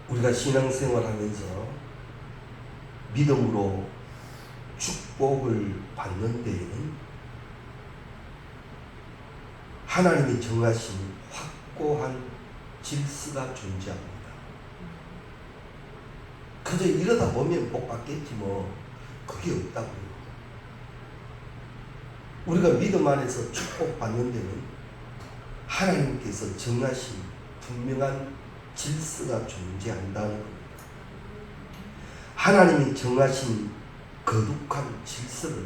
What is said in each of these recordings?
우리가 신앙생활하면서 믿음으로 축복을 받는 데에는 하나님이 정하신 확고한 질서가 존재합니다. 그저 이러다 보면 복 받겠지 뭐 그게 없다고요. 우리가 믿음 안에서 축복 받는 데는 하나님께서 정하신 분명한 질서가 존재한다는 겁니다. 하나님이 정하신 거룩한 질서를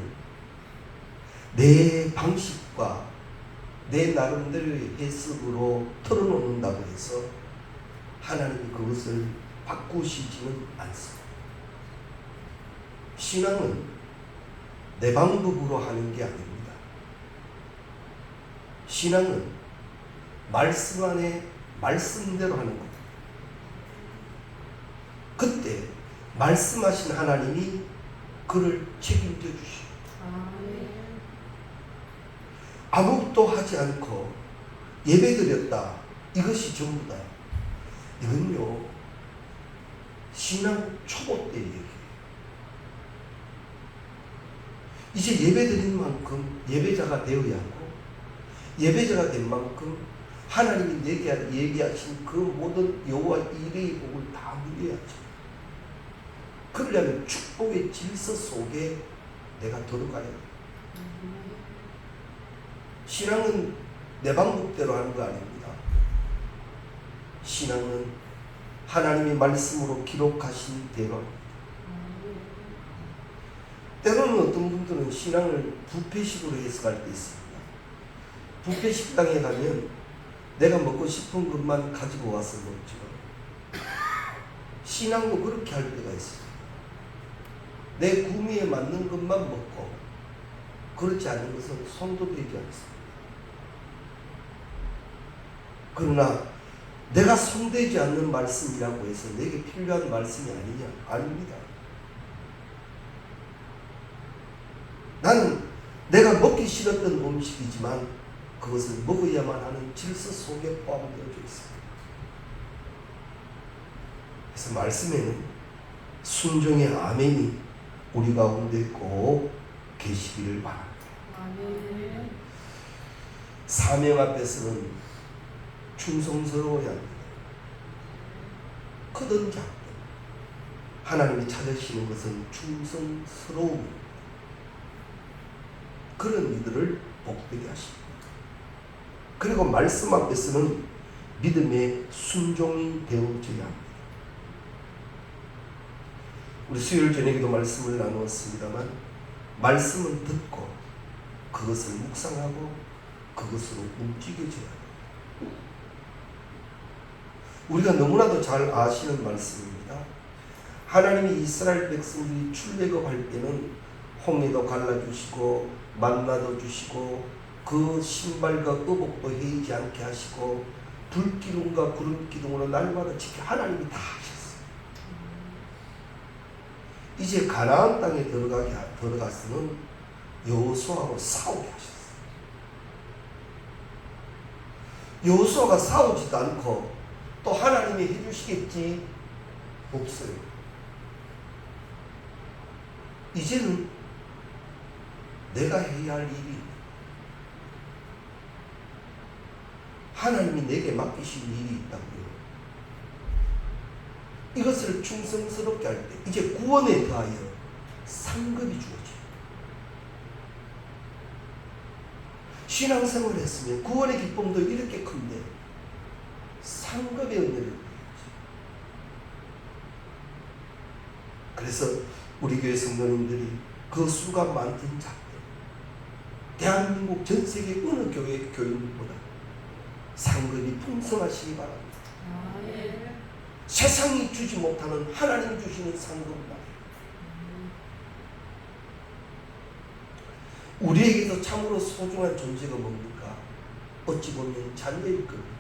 내 방식과 내 나름대로의 해석으로 털어놓는다고 해서 하나님이 그것을 바꾸시지는 않습니다. 신앙은 내 방법으로 하는 게 아닙니다. 신앙은 말씀 안에 말씀대로 하는 겁니다. 그때 말씀하신 하나님이 그를 책임져 주시고 아무것도 하지 않고 예배드렸다 이것이 전부다. 이건요 신앙 초보 때 얘기예요. 이제 예배드린 만큼 예배자가 되어야 하고 예배자가 된 만큼 하나님이 내게 얘기하신 그 모든 여호와 일의 복을 다 누려야죠. 그러려면 축복의 질서 속에 내가 들어가야 돼. 신앙은 내 방법대로 하는 거 아닙니다. 신앙은 하나님이 말씀으로 기록하신 대로. 때로는 어떤 분들은 신앙을 부패식으로 해석할 때 있습니다. 부패 식당에 가면 내가 먹고 싶은 것만 가지고 와서 먹죠. 신앙도 그렇게 할 때가 있습니다. 내 구미에 맞는 것만 먹고 그렇지 않은 것은 손도 대지 않습니다. 그러나 내가 손대지 않는 말씀이라고 해서 내게 필요한 말씀이 아니냐? 아닙니다. 나는 내가 먹기 싫었던 음식이지만 그것을 먹어야만 하는 질서 속에 포함되어져 있습니다. 그래서 말씀에는 순종의 아멘이 우리 가운데 꼭 계시기를 바랍니다. 아멘. 사명 앞에서는 충성스러워야 합니다. 크든 작든 하나님이 찾으시는 것은 충성스러움입니다. 그런 이들을 복되게 하십니다. 그리고 말씀 앞에서는 믿음의 순종이 되어져야 합니다. 우리 수요일 저녁에도 말씀을 나누었습니다만 말씀은 듣고 그것을 묵상하고 그것으로 움직여져야 합니다. 우리가 너무나도 잘 아시는 말씀입니다. 하나님이 이스라엘 백성들이 출애굽할 때는 홍해도 갈라주시고 만나도 주시고 그 신발과 의복도 헤이지 않게 하시고 불기둥과 구름기둥으로 날마다 지켜 하나님이 다 하셨어요. 이제 가나안 땅에 들어가서는 여호수아하고 싸우게 하셨어요. 여호수아가 싸우지도 않고 또 하나님이 해주시겠지 없어요. 이제는 내가 해야 할 일이 하나님이 내게 맡기신 일이 있다고요. 이것을 충성스럽게 할 때 이제 구원에 더하여 상급이 주어져요. 신앙생활을 했으면 구원의 기쁨도 이렇게 큰데 상급의 은혜를 누려야죠. 그래서 우리 교회 성도님들이 그 수가 많든 작든 대한민국 전 세계 어느 교회 교인들보다 상급이 풍성하시기 바랍니다. 세상이 주지 못하는 하나님 주시는 상급입니다. 우리에게도 참으로 소중한 존재가 뭡니까? 어찌 보면 자녀일 겁니다.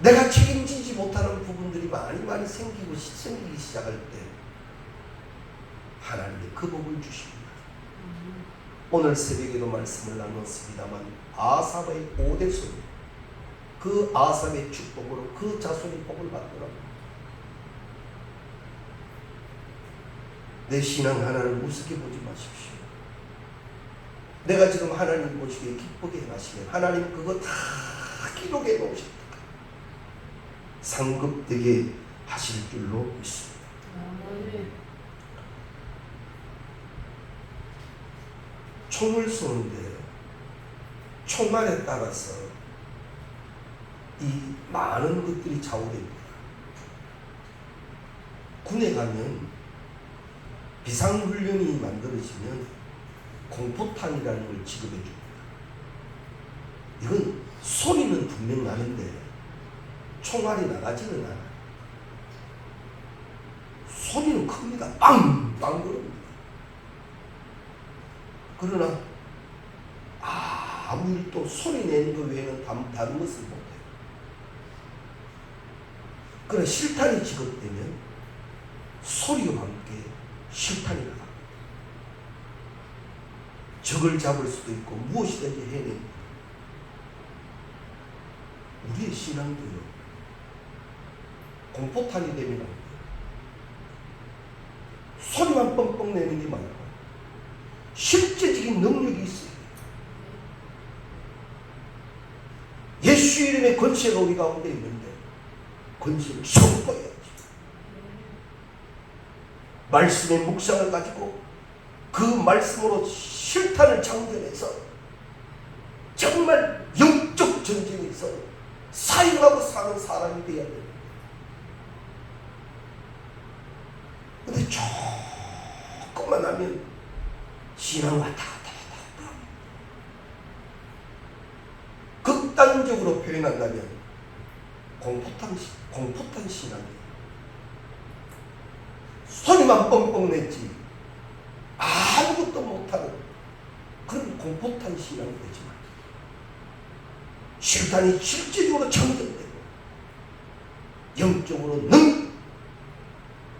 내가 책임지지 못하는 부분들이 많이 생기기 시작할 때 하나님이 그 복을 주십니다. 오늘 새벽에도 말씀을 나눴습니다만 아사바의 5대 소리 그 아삽의 축복으로 그 자손이 복을 받더라고. 내 신앙 하나를 우습게 보지 마십시오. 내가 지금 하나님 보시기에 기쁘게 하시면 하나님 그거 다 기록해 놓으셨다. 상급되게 하실 줄로 믿습니다. 총을 쏘는데 총알에 따라서 이 많은 것들이 좌우됩니다. 군에 가면 비상훈련이 만들어지면 공포탄이라는 걸 지급해 줍니다. 이건 소리는 분명 나는데 총알이 나가지는 않아요. 소리는 큽니다. 빵빵 그럽니다. 그러나 아무 일도 소리 내는 것 외에는 다른 것을 못해요. 그러나 실탄이 지급되면 소리와 함께 실탄이 나갑니다. 적을 잡을 수도 있고 무엇이든지 해냅니다. 우리의 신앙도요, 공포탄이 되면 안 돼요. 소리만 뻥뻥 내는 게 말고 실제적인 능력이 있어요. 예수 이름의 권세가 우리 가운데 있는데 권세를 선포해야지. 말씀의 묵상을 가지고 그 말씀으로 실탄을 장전해서 정말 영적 전쟁에서 사용하고 사는 사람이 되어야 됩니다. 근데 조금만 하면 신앙 왔다 갔다 극단적으로 표현한다면 공포탄 신앙이에요. 소리만 뻥뻥 냈지 아무것도 못하는 그런 공포탄 신앙이 되지만 실탄이 실제적으로 장전되고 영적으로는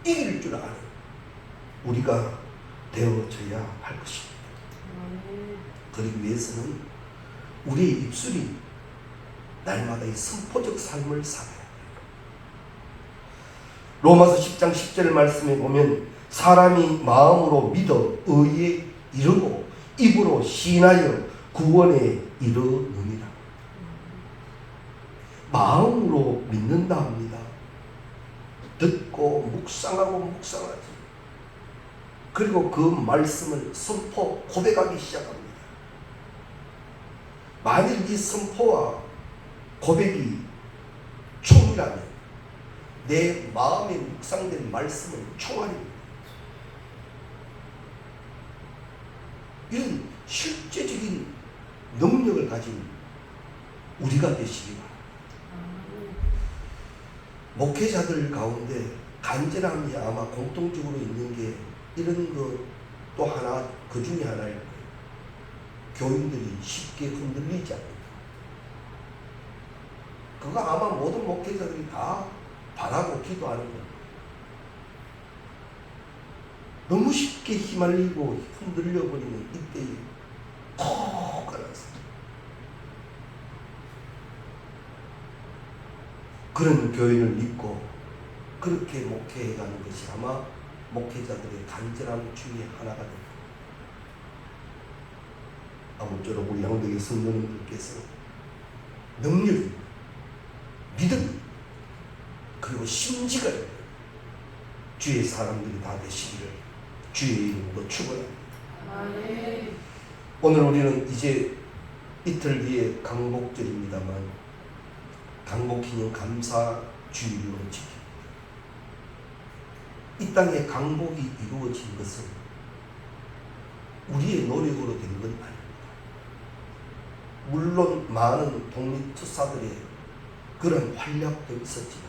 이길 줄 아는 우리가 되어져야 할 것입니다. 그러기 위해서는 우리의 입술이 날마다 이 선포적 삶을 살아야 돼요. 로마서 10장 10절 말씀에 보면 사람이 마음으로 믿어 의에 이르고 입으로 시인하여 구원에 이르느니라. 마음으로 믿는다 합니다. 듣고 묵상하고 묵상하지. 그리고 그 말씀을 선포 고백하기 시작합니다. 만일 이 선포와 고백이 총이라면 내 마음에 묵상된 말씀은 총알입니다. 이런 실제적인 능력을 가진 우리가 되시기 바랍니다. 목회자들 가운데 간절함이 아마 공통적으로 있는 게 이런 것 또 하나, 그 중에 하나일 거예요. 교인들이 쉽게 흔들리지 않는다. 그거 아마 모든 목회자들이 다 바라고 기도하는 거예요. 너무 쉽게 휘말리고 흔들려버리는 이때에 콕 갈라서 그런 교인을 믿고 그렇게 목회해가는 것이 아마 목회자들의 간절함 중에 하나가 됩니다. 아무쪼록 우리 양덕의 성도님들께서 능력, 믿음, 그리고 심지가 주의 사람들이 다 되시기를 주의 이름으로 축원합니다. 오늘 우리는 이제 이틀 뒤에 강복절입니다만 강복기념 감사주일로 지킵니다. 이 땅에 강복이 이루어진 것은 우리의 노력으로 된 건 아닙니다. 물론 많은 독립투사들의 그런 활약도 있었지만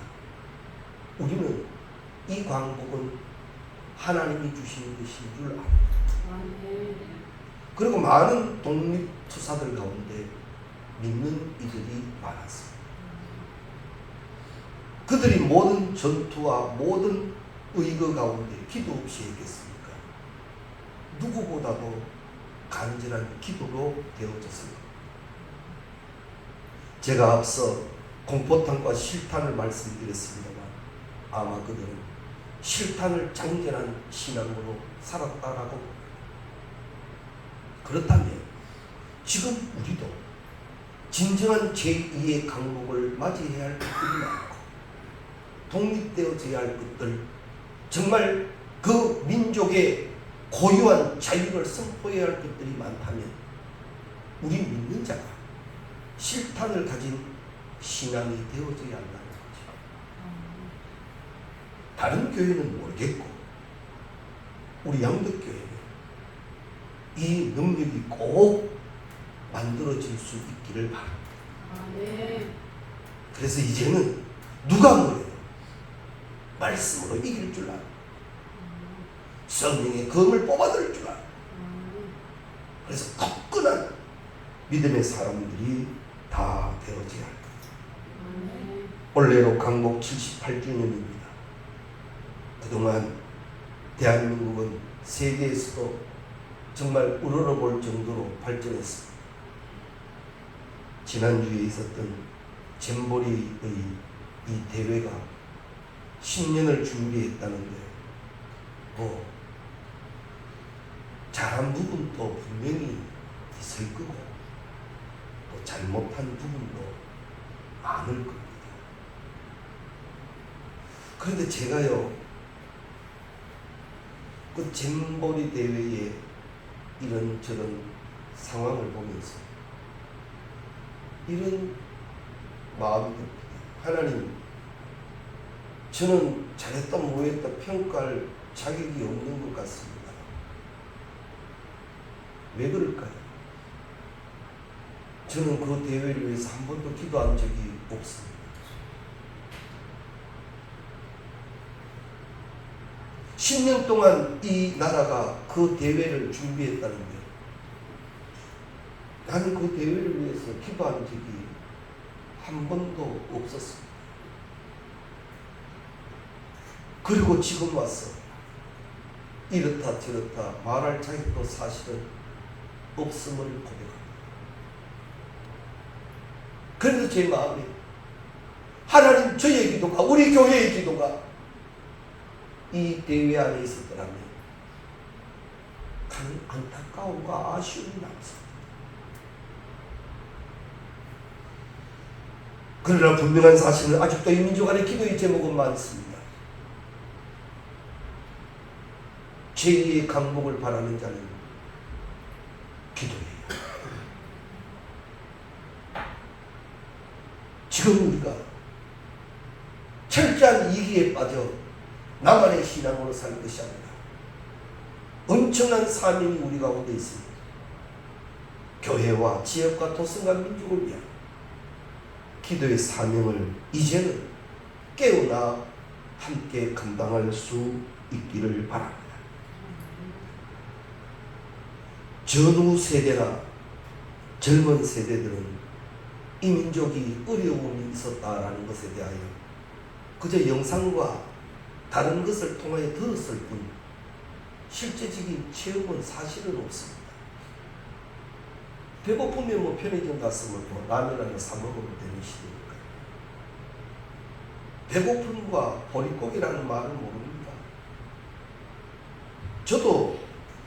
우리는 이 광복은 하나님이 주신 것인 줄 압니다. 그리고 많은 독립투사들 가운데 믿는 이들이 많았습니다. 그들이 모든 전투와 모든 의거 가운데 기도 없이 했겠습니까? 누구보다도 간절한 기도로 되어졌습니다. 제가 앞서 공포탄과 실탄을 말씀드렸습니다만 아마 그들은 실탄을 장전한 신앙으로 살았다라고. 그렇다면 지금 우리도 진정한 제2의 강국을 맞이해야 할 것들이 많고 독립되어져야 할 것들, 정말 그 민족의 고유한 자유를 선포해야 할 것들이 많다면 우리 믿는 자가 실탄을 가진 신앙이 되어져야 한다는 거죠. 다른 교회는 모르겠고 우리 양덕교회는 이 능력이 꼭 만들어질 수 있기를 바랍니다. 그래서 이제는 누가 뭐래도 말씀으로 이길 줄 알아. 성령의 검을 뽑아들 줄 알아. 그래서 굳건한 믿음의 사람들이 다 되어져야 할 겁니다. 올해로 강복 78주년입니다. 그동안 대한민국은 세계에서도 정말 우러러볼 정도로 발전했습니다. 지난주에 있었던 잼버리의 이 대회가 10년을 준비했다는데 잘한 부분도 분명히 있을 거고 또 잘못한 부분도 많을 겁니다. 그런데 제가요, 그 잼버리 대회에 이런저런 상황을 보면서 이런 마음이 듭니다. 하나님, 저는 잘했다 뭐했다 평가할 자격이 없는 것 같습니다. 왜 그럴까요? 저는 그 대회를 위해서 한 번도 기도한 적이 없습니다. 10년 동안 이 나라가 그 대회를 준비했다는데 나는 그 대회를 위해서 기도한 적이 한 번도 없었습니다. 그리고 지금 와서 이렇다 저렇다 말할 자격도 사실은 없음을 고백합니다. 그래서 제 마음에 하나님, 저의 기도가, 우리 교회의 기도가 이 대회 안에 있었더라면 안타까움과 아쉬움이 남습니다. 그러나 분명한 사실은 아직도 이 민족 안에 기도의 제목은 많습니다. 제2의 강복을 바라는 자는 기도해요. 지금 우리가 철저한 이기에 빠져 나만의 신앙으로 살 것이 아니라 엄청난 사명이 우리 가운데 있습니다. 교회와 지역과 도성과 민족을 위한 기도의 사명을 이제는 깨어나 함께 감당할 수 있기를 바랍니다. 전후 세대나 젊은 세대들은 이 민족이 어려움이 있었다라는 것에 대하여 그저 영상과 다른 것을 통하여 들었을 뿐 실제적인 체험은 사실은 없습니다. 배고프면 뭐 편의점 갔으면 뭐 라면 하나 사 먹으면 되는 시대니까요. 배고픔과 보릿고기라는 말을 모릅니다. 저도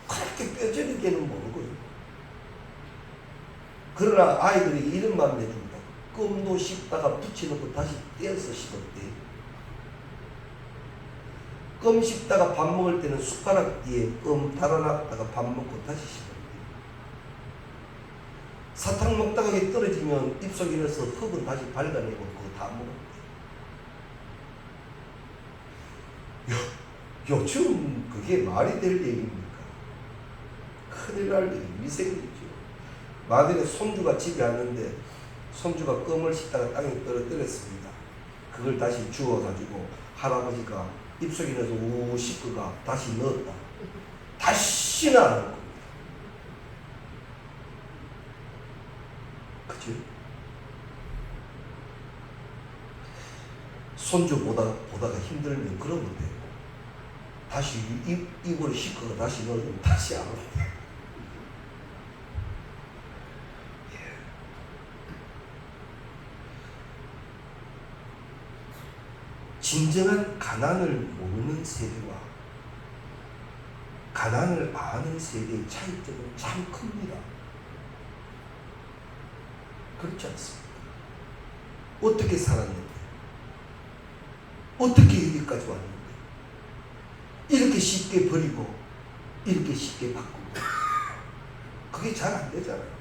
그렇게 뼈저리게는 모르고요. 그러나 아이들이 이런 말 내줍니다. 껌도 씹다가 붙여놓고 다시 떼어서 씹었대. 껌 씹다가 밥 먹을 때는 숟가락 뒤에 껌 달아놨다가 밥 먹고 다시 씹었대. 사탕 먹다가 떨어지면 입속에 넣어서 흙은 다시 발라내고 그거 다 먹었대. 요즘 그게 말이 될 얘기입니까? 큰일 날 일이 미생이죠. 만약에 손주가 집에 왔는데 손주가 껌을 씹다가 땅에 떨어뜨렸습니다. 그걸 다시 주워가지고 할아버지가 입속에 넣어서 우 씹고가 다시 넣었다. 다시는 안 할 겁니다. 그죠? 손주 보다가 힘들면 그러면 돼요. 다시 입으로 씹고가 다시 넣으면 다시 안 합니다. 진정한 가난을 모르는 세대와 가난을 아는 세대의 차이점은 참 큽니다. 그렇지 않습니까? 어떻게 살았는데, 어떻게 여기까지 왔는데, 이렇게 쉽게 버리고 이렇게 쉽게 바꾸고, 그게 잘 안 되잖아요.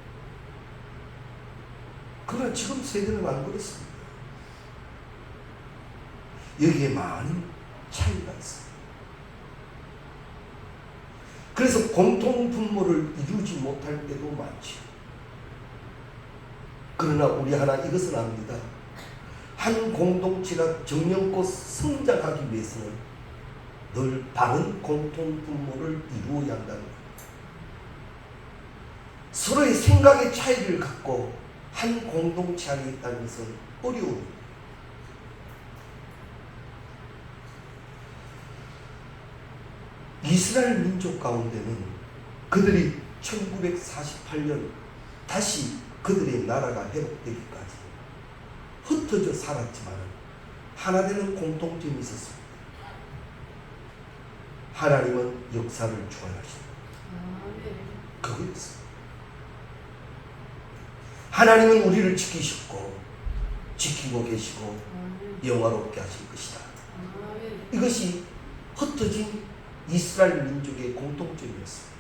그러나 지금 세대는 안 그렇습니다. 여기에 많은 차이가 있습니다. 그래서 공통분모를 이루지 못할 때도 많지. 그러나 우리 하나 이것은 압니다. 한 공동체가 정령껏 성장하기 위해서는 늘 바른 공통분모를 이루어야 한다는 것. 서로의 생각의 차이를 갖고 한 공동체 안에 있다는 것은 어려워요. 이스라엘 민족 가운데는 그들이 1948년 다시 그들의 나라가 회복되기까지 흩어져 살았지만 하나 되는 공통점이 있었습니다. 하나님은 역사를 주관하십니다. 그거였습니다. 하나님은 우리를 지키시고 지키고 계시고 영화롭게 하실 것이다. 이것이 흩어진 이스라엘 민족의 공통점이었습니다.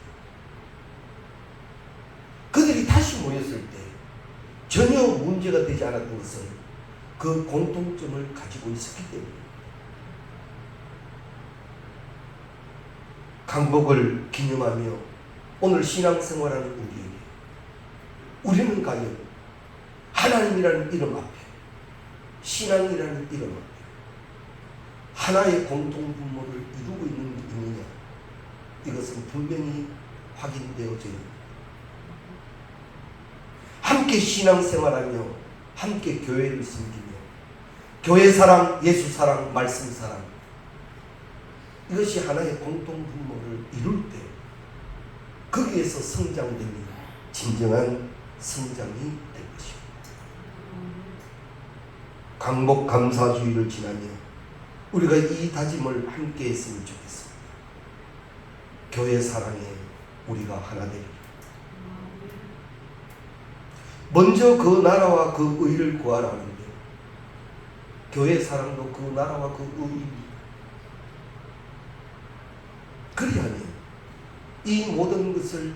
그들이 다시 모였을 때 전혀 문제가 되지 않았던 것은 그 공통점을 가지고 있었기 때문입니다. 강복을 기념하며 오늘 신앙생활하는 우리에게 우리는 과연 하나님이라는 이름 앞에 신앙이라는 이름 앞에 하나의 공통분모를 이루고 있느냐, 이것은 분명히 확인되어져야 합니다. 함께 신앙생활하며 함께 교회를 섬기며 교회 사랑, 예수 사랑, 말씀 사랑, 이것이 하나의 공통분모를 이룰 때 거기에서 성장되니 진정한 성장이 될 것입니다. 강복 감사주의를 지나며 우리가 이 다짐을 함께 했으면 좋겠습니다. 교회 사랑에 우리가 하나 되리라. 먼저 그 나라와 그 의를 구하라는데 교회 사랑도 그 나라와 그 의입니다. 그리하니 이 모든 것을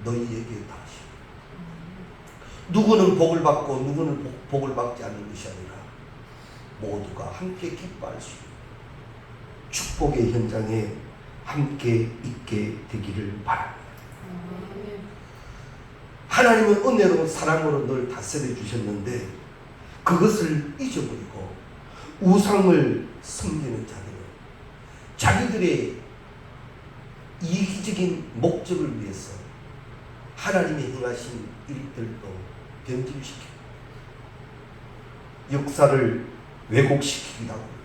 너희에게 다 하시오. 누구는 복을 받고 누구는 복을 받지 않는 것이 아니라 모두가 함께 기뻐할 수 있는 축복의 현장에 함께 있게 되기를 바랍니다. 하나님은 은혜로 사랑으로 늘 다스려 주셨는데 그것을 잊어버리고 우상을 섬기는 자들은 자기들의 이기적인 목적을 위해서 하나님의 행하신 일들도 변질시키고 역사를 왜곡시키기도 하고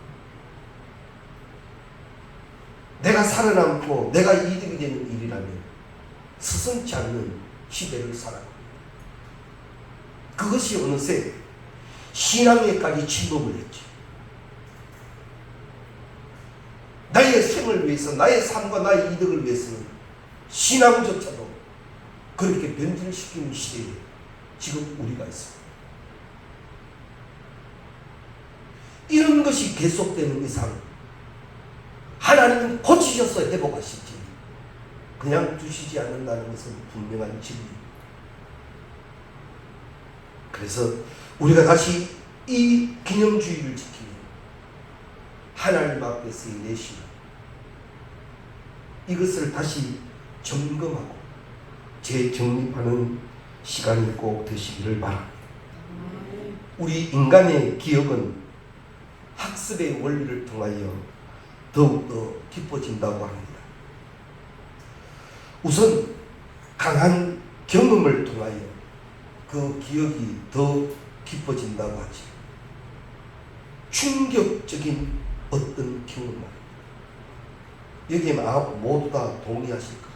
내가 살아남고 내가 이득이 되는 일이라면 스승치 않는 시대를 살아갑니다. 그것이 어느새 신앙에까지 침범을 했지. 나의 생을 위해서 나의 삶과 나의 이득을 위해서는 신앙조차도 그렇게 변질시키는 시대에 지금 우리가 있습니다. 이런 것이 계속되는 이상 하나님은 고치셔서 회복하실지 그냥 두시지 않는다는 것은 분명한 진리입니다. 그래서 우리가 다시 이 기념주의를 지키며 하나님 앞에서의 내신 이것을 다시 점검하고 재정립하는 시간이 꼭 되시기를 바랍니다. 우리 인간의 기억은 학습의 원리를 통하여 더욱더 깊어진다고 합니다. 우선 강한 경험을 통하여 그 기억이 더 깊어진다고 하지. 충격적인 어떤 경험 말입니다. 여기에 모두 다 동의하실 거예요.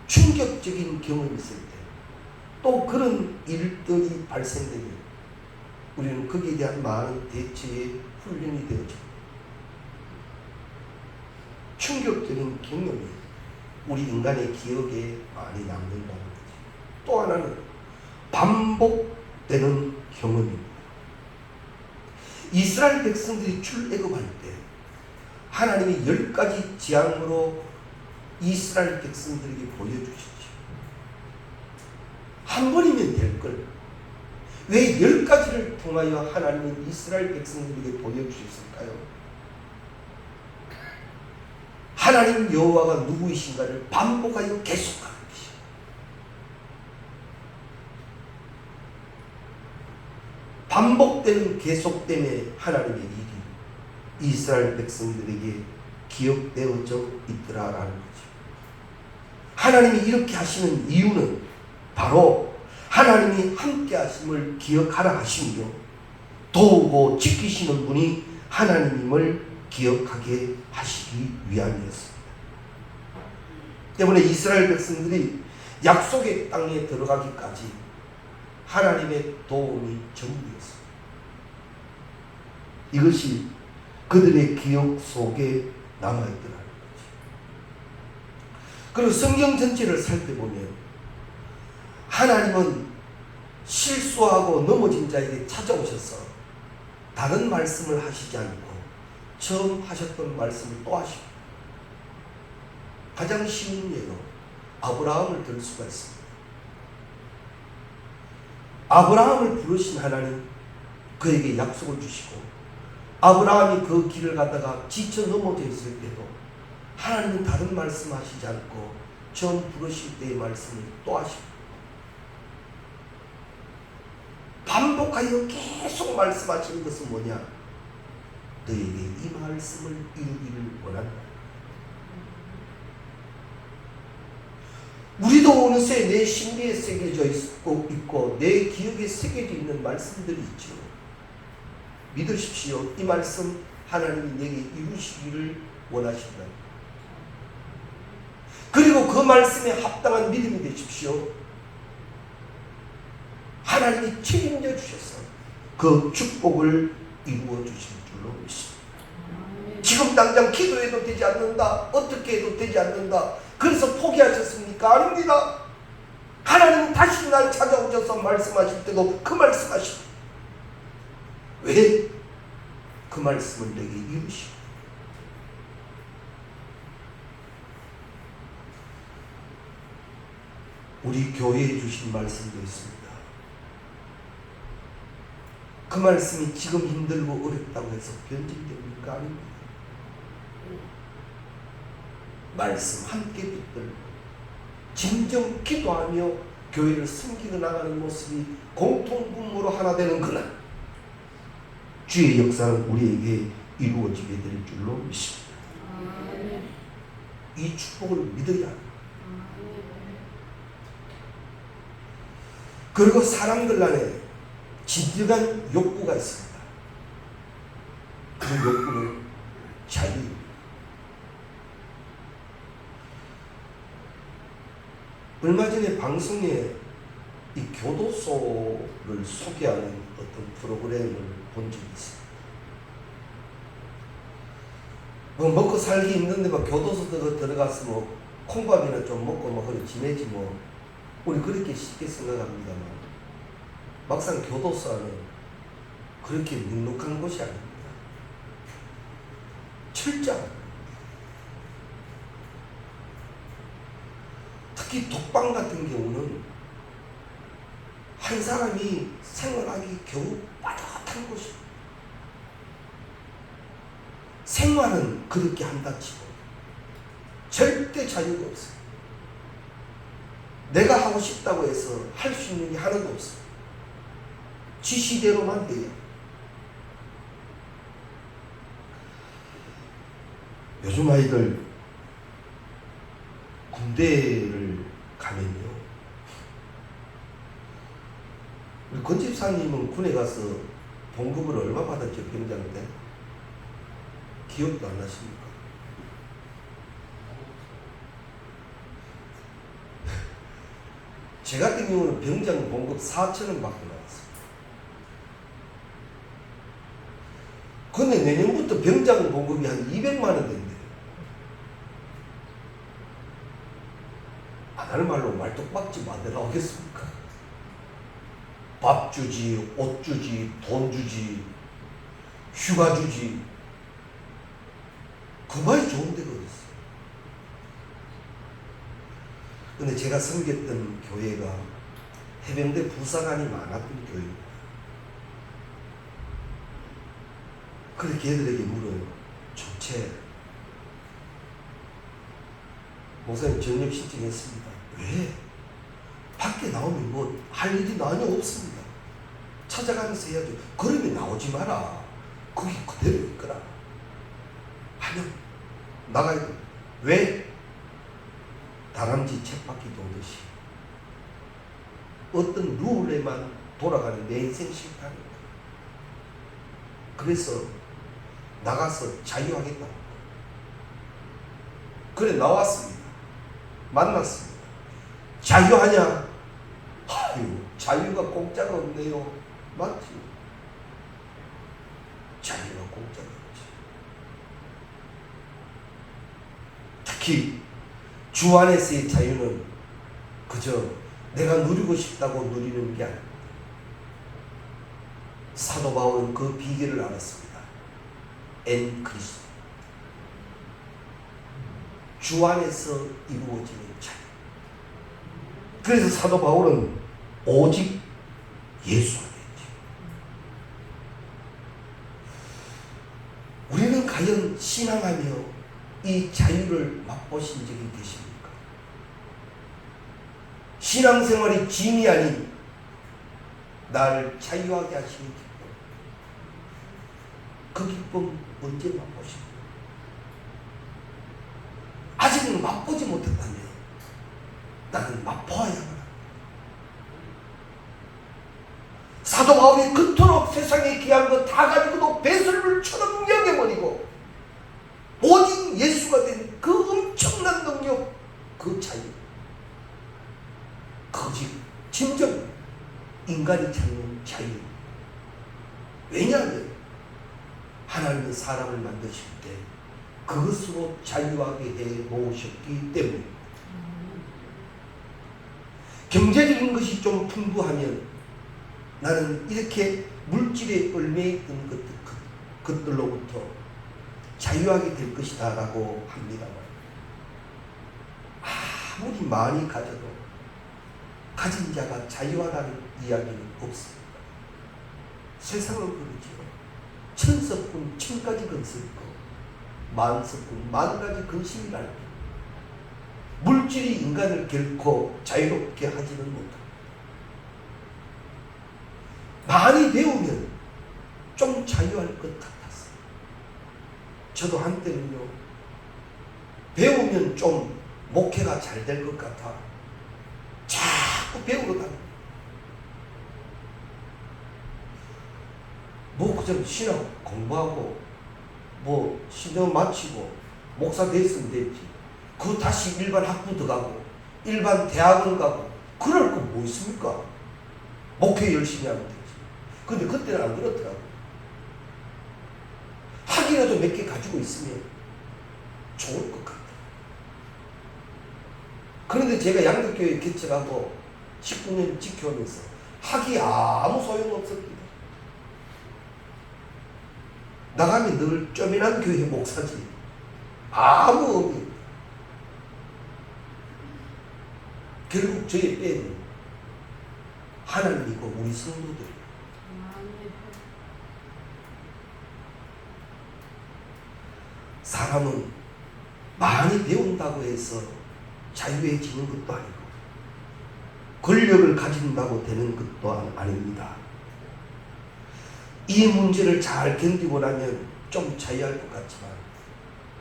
충격적인 경험이 있을 때 또 그런 일들이 발생되면 우리는 거기에 대한 많은 대처의 훈련이 되어져. 충격적인 경험이 우리 인간의 기억에 많이 남는다는 거지. 또 하나는 반복되는 경험입니다. 이스라엘 백성들이 출애굽할 때 하나님이 10가지 재앙으로 이스라엘 백성들에게 보여주시죠. 한 번이면 될 걸. 왜 10가지를 통하여 하나님은 이스라엘 백성들에게 보여주셨을까요? 하나님 여호와가 누구이신가를 반복하여 계속하는 것이죠. 반복되는 계속됨에 하나님의 일이 이스라엘 백성들에게 기억되어져 있더라라는 거죠. 하나님이 이렇게 하시는 이유는 바로 하나님이 함께 하심을 기억하라 하시며 도우고 지키시는 분이 하나님임을 기억하게 하시기 위함이었습니다. 때문에 이스라엘 백성들이 약속의 땅에 들어가기까지 하나님의 도움이 전부였습니다. 이것이 그들의 기억 속에 남아있더라는 거죠. 그리고 성경 전체를 살펴보면 하나님은 실수하고 넘어진 자에게 찾아오셔서 다른 말씀을 하시지 않고 처음 하셨던 말씀을 또 하시고, 가장 쉬운 예로 아브라함을 들 수가 있습니다. 아브라함을 부르신 하나님, 그에게 약속을 주시고 아브라함이 그 길을 가다가 지쳐 넘어져 있을 때도 하나님은 다른 말씀 하시지 않고 처음 부르실 때의 말씀을 또 하시고, 반복하여 계속 말씀하시는 것은 뭐냐? 너에게 이 말씀을 이루기를 원한다. 우리도 어느새 내 심리에 새겨져 있고 내 기억에 새겨져 있는 말씀들이 있죠. 믿으십시오. 이 말씀 하나님이 내게 이루시기를 원하신다. 그리고 그 말씀에 합당한 믿음이 되십시오. 하나님이 책임져 주셔서 그 축복을 이루어 주실 줄로 믿습니다. 지금 당장 기도해도 되지 않는다, 어떻게 해도 되지 않는다, 그래서 포기하셨습니까? 아닙니다. 하나님은 다시 날 찾아오셔서 말씀하실 때도 그 말씀하시고, 왜? 그 말씀을 내게 이루시고. 우리 교회에 주신 말씀도 있습니다. 그 말씀이 지금 힘들고 어렵다고 해서 변질됩니까? 아닙니다. 말씀 함께 붙들고 진정 기도하며 교회를 섬기고 나가는 모습이 공통분모로 하나 되는 그날, 주의 역사는 우리에게 이루어지게 될 줄로 믿습니다. 이 축복을 믿어야 합니다. 그리고 사람들 안에 진정한 욕구가 있습니다. 그 욕구는 자유입니다. 얼마 전에 방송에 이 교도소를 소개하는 어떤 프로그램을 본 적이 있습니다. 뭐 먹고 살기 힘든데 막 교도소 들어가서 뭐 콩밥이나 좀 먹고 뭐 그래 지내지 뭐, 우리 그렇게 쉽게 생각합니다만 막상 교도소 안은 그렇게 눅눅한 곳이 아닙니다. 철저합니다. 특히 독방 같은 경우는 한 사람이 생활하기 겨우 빠듯한 곳입니다. 생활은 그렇게 한다 치고 절대 자유가 없어요. 내가 하고 싶다고 해서 할 수 있는 게 하나도 없어요. 지시대로만 해요. 요즘 아이들 군대를 가면요, 우리 권 집사님은 군에 가서 봉급을 얼마 받았죠? 병장 때? 기억도 안 나십니까? 제 같은 경우는 병장 봉급 4,000원 받고 나왔어요. 근데 내년부터 병장 보급이 한 200만 원 된대. 안 하는 말로 말뚝박지 만들 나오겠습니까? 밥 주지, 옷 주지, 돈 주지, 휴가 주지. 그 말이 좋은 데가 어딨어. 근데 제가 섬겼던 교회가 해병대 부사관이 많았던 교회입니다. 그래서 걔들에게 물어요. 좋지. 목사님 전역 신청했습니다. 왜? 밖에 나오면 뭐 할 일이 많이 없습니다. 찾아가면서 해야죠. 그러면 나오지 마라. 거기 그대로 있거라. 하면 나가야 돼. 왜? 다람쥐 쳇바퀴 도듯이 어떤 룰에만 돌아가는 내 인생 싫다는 거야. 그래서 나가서 자유하겠다고. 그래 나왔습니다. 만났습니다. 자유하냐? 아유, 자유가 공짜가 없네요. 맞지? 자유가 공짜가 없지. 특히 주 안에서의 자유는 그저 내가 누리고 싶다고 누리는 게 아닙니다. 사도 바울은 그 비결을 알았습니다. 엔 그리스도. 주 안에서 이루어지는 자유. 그래서 사도 바울은 오직 예수 안에 있지. 우리는 과연 신앙하며 이 자유를 맛보신 적이 계십니까? 신앙생활이 짐이 아닌 날 자유하게 하시는 기쁨. 그 기쁨 언제 맛보십니까? 아직은 맛보지 못했다면 나는 맛보아야 합니다. 사도 바울이 그토록 세상에 귀한 거 다 가지고도 배설물처럼 여겨버리고 오직 예수가 된 그 엄청난 능력, 그 자유, 거짓, 진정 인간이 찾는 자유. 왜냐하면 하나님은 사람을 만드실 때 그것으로 자유하게 해 놓으셨기 때문에. 경제적인 것이 좀 풍부하면 나는 이렇게 물질에 얽매있던 것들로부터 자유하게 될 것이다 라고 합니다만, 아무리 많이 가져도 가진 자가 자유하다는 이야기는 없습니다. 세상은 그러지요. 천석군 천가지 근심 있고 만석군 만가지 근심이 날 때 물질이 인간을 결코 자유롭게 하지는 못합니다. 많이 배우면 좀 자유할 것 같았어요. 저도 한때는요, 배우면 좀 목회가 잘 될 것 같아 자꾸 배우러 다녀요. 뭐 그냥 신앙 공부하고 뭐 신앙 마치고 목사 됐으면 됐지. 그 다시 일반 학부 들어가고 일반 대학원 가고 그럴 거 뭐 있습니까? 목회 열심히 하면 되지. 근데 그때는 안 그렇더라고. 학이라도 몇 개 가지고 있으면 좋을 것 같아. 그런데 제가 양덕교회 개척하고 19년 지켜오면서 학이 아무 소용없었습니다. 나가면 늘 쪼매난 교회 목사지 아무 의미. 결국 저의 뼈는 하나님이고 우리 성도들이에요. 사람은 많이 배운다고 해서 자유해지는 것도 아니고 권력을 가진다고 되는 것도 아닙니다. 이 문제를 잘 견디고 나면 좀 자유할 것 같지만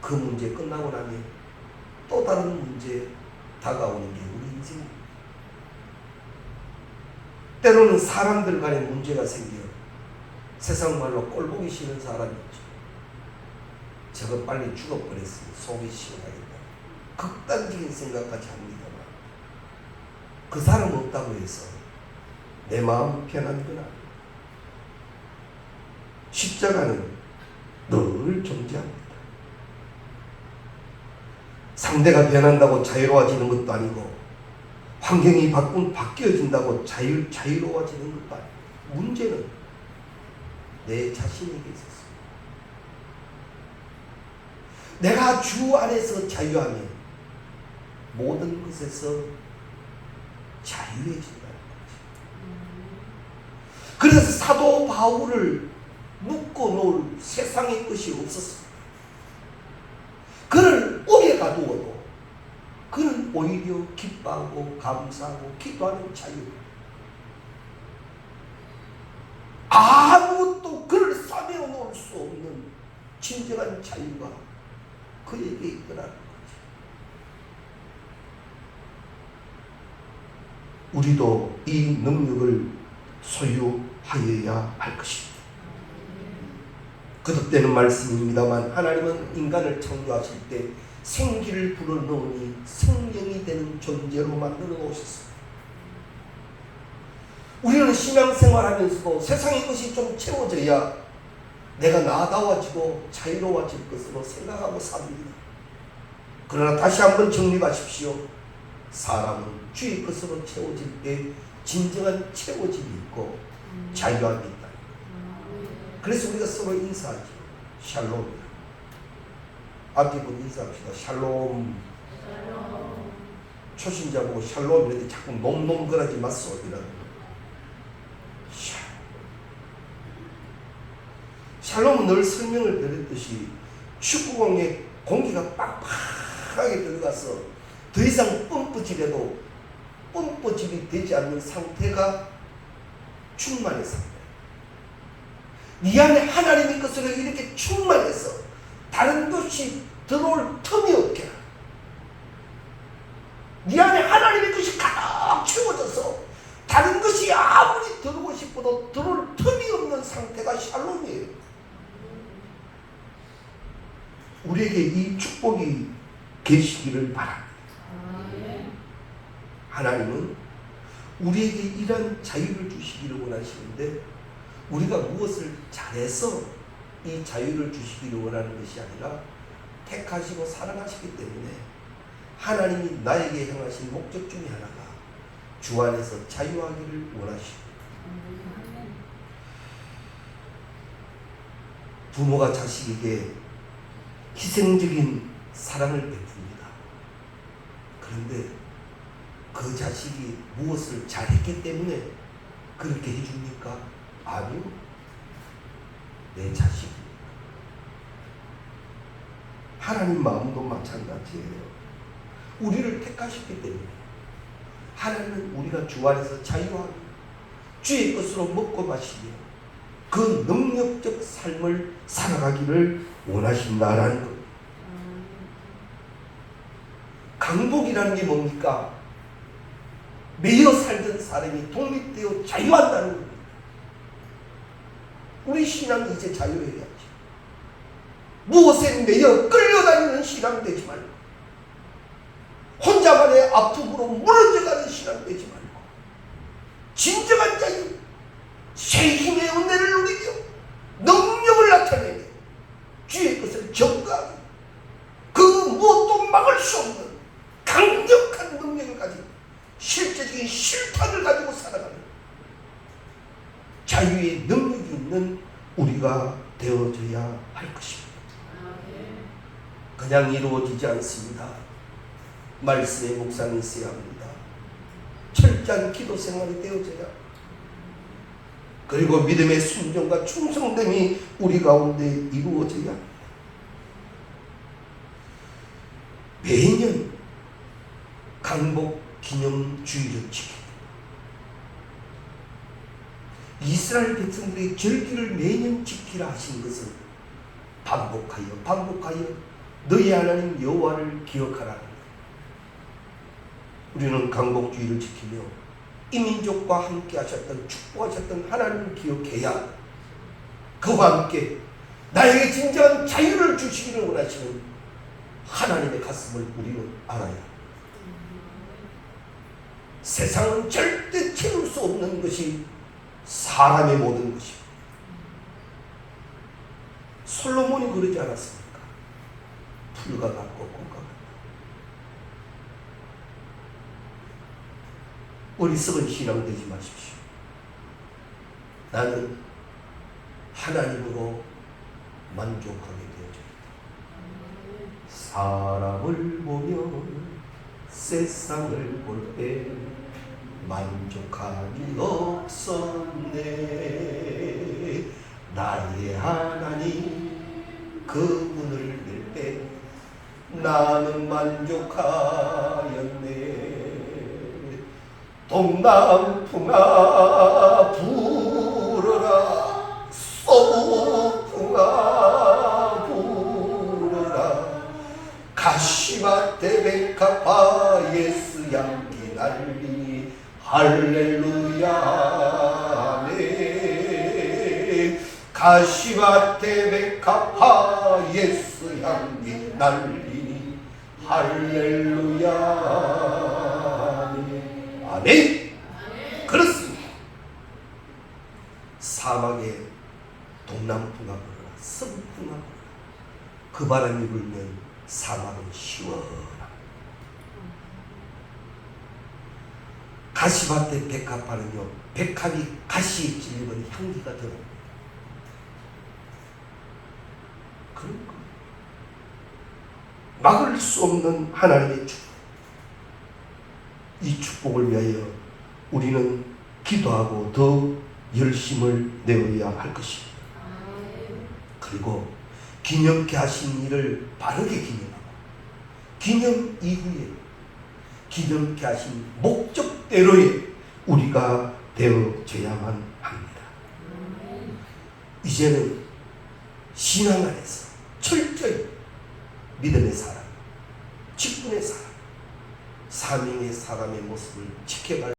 그 문제 끝나고 나면 또 다른 문제 다가오는 게 우리 인생입니다. 때로는 사람들 간에 문제가 생겨 세상 말로 꼴보기 싫은 사람이 있죠. 저거 빨리 죽어버렸으면 속이 시원하겠다. 극단적인 생각까지 합니다만 그 사람 없다고 해서 내 마음 편한 건 아니에요. 십자가는 상대가 변한다고 자유로워지는 것도 아니고 환경이 바뀌어진다고 자유로워지는 것도 아니고 문제는 내 자신에게 있었어. 내가 주 안에서 자유하면 모든 것에서 자유해진다는 거지. 그래서 사도 바울을 묶어놓을 세상의 것이 없었어. 그를 옥에 가두어도 그는 오히려 기뻐하고 감사하고 기도하는 자유. 아무것도 그를 싸매어 놓을 수 없는 진정한 자유가 그에게 있더라는 거지. 우리도 이 능력을 소유하여야 할 것입니다. 거듭되는 말씀입니다만 하나님은 인간을 창조하실 때 생기를 불어넣으니 생명이 되는 존재로 만들어 놓으셨습니다. 우리는 신앙생활하면서도 세상의 것이 좀 채워져야 내가 나다워지고 자유로워질 것으로 생각하고 삽니다. 그러나 다시 한번 정립하십시오. 사람은 주의 것으로 채워질 때 진정한 채워짐이 있고 자유함이 있다. 그래서 우리가 서로 인사하죠. 샬롬. 앞에 보고 인사합시다. 샬롬. 초신자 보고 샬롬 이랬는데 자꾸 놈놈거라지 마소. 이라는 샬롬은 늘 설명을 드렸듯이 축구공에 공기가 빡빡하게 들어가서 더 이상 뿜뿌질해도 뿜뿌질이 되지 않는 상태가 충만의 상태. 네 안에 하나님의 것으로 이렇게 충만해서 다른 것이 들어올 틈이 없게 하라. 네 안에 하나님의 것이 가득 채워져서 다른 것이 아무리 들어오고 싶어도 들어올 틈이 없는 상태가 샬롬이에요. 우리에게 이 축복이 계시기를 바랍니다. 하나님은 우리에게 이런 자유를 주시기를 원하시는데 우리가 무엇을 잘해서 이 자유를 주시기를 원하는 것이 아니라 택하시고 사랑하시기 때문에 하나님이 나에게 향하신 목적 중에 하나가 주 안에서 자유하기를 원하십니다. 부모가 자식에게 희생적인 사랑을 베풉니다. 그런데 그 자식이 무엇을 잘했기 때문에 그렇게 해줍니까? 아니요. 내 자식입니다. 하나님 마음도 마찬가지예요. 우리를 택하셨기 때문에 하나님은 우리가 주 안에서 자유하고 주의 것으로 먹고 마시며 그 능력적 삶을 살아가기를 원하신다라는 겁니다. 강복이라는 게 뭡니까? 매여 살던 사람이 독립되어 자유한다는 겁니다. 우리 신앙이 이제 자유해야지. 무엇에 매여 끌려다니는 신앙 되지 말고 혼자만의 아픔으로 무너져가는 신앙 되지 말고 진정한 자유, 새 힘의 은혜를 누리며 능력을 나타내며 주의 것을 전가하며 그 무엇도 막을 수 없는 강력한 능력을 가지고 실제적인 실판을 가지고 살아가는 자유의 능력이 있는 우리가 되어져야 할 것입니다. 그냥 이루어지지 않습니다. 말씀의 묵상이 있어야 합니다. 철저한 기도 생활이 되어져야 합니다. 그리고 믿음의 순종과 충성됨이 우리 가운데 이루어져야 합니다. 매년 강복 기념주의를 지킵니다. 이스라엘 백성들의 절기를 매년 지키라 하신 것은 반복하여 너희 하나님 여호와를 기억하라. 우리는 강복주의를 지키며 이 민족과 함께 하셨던 축복하셨던 하나님을 기억해야 그와 함께 나에게 진정한 자유를 주시기를 원하시는 하나님의 가슴을 우리는 알아야 합니다. 세상은 절대 채울 수 없는 것이 사람의 모든 것입니다. 솔로몬이 그러지 않았습니까? 풀과 같고 꽃과 같다. 어리석은 신앙 되지 마십시오. 나는 하나님으로 만족하게 되어져 있다. 사람을 보며 세상을 볼 때 만족함이 없었네. 나의 하나님 그분을 뵐 때 나는 만족하였네. 동남풍아 불어라, 서북풍아 불어라, 가시밭에 백합화 예수 향기 날리니 할렐루야네. 가시밭에 백합화 예수 향기 날리니 할렐루야네. 아멘. 그렇습니다. 사막에 동남풍아 불어라, 서북풍아 불어라. 그 바람이 불면 사막은 시원합니다. 가시밭에 백합화는요, 백합이 가시에 찔리면 향기가 들어옵니다. 그러니까 막을 수 없는 하나님의 축복, 이 축복을 위하여 우리는 기도하고 더 열심을 내어야 할 것입니다. 그리고 기념케 하신 일을 바르게 기념하고 기념 이후에 기념케 하신 목적대로의 우리가 되어져야만 합니다. 이제는 신앙 안에서 철저히 믿음의 사람, 직분의 사람, 사명의 사람의 모습을 지켜갈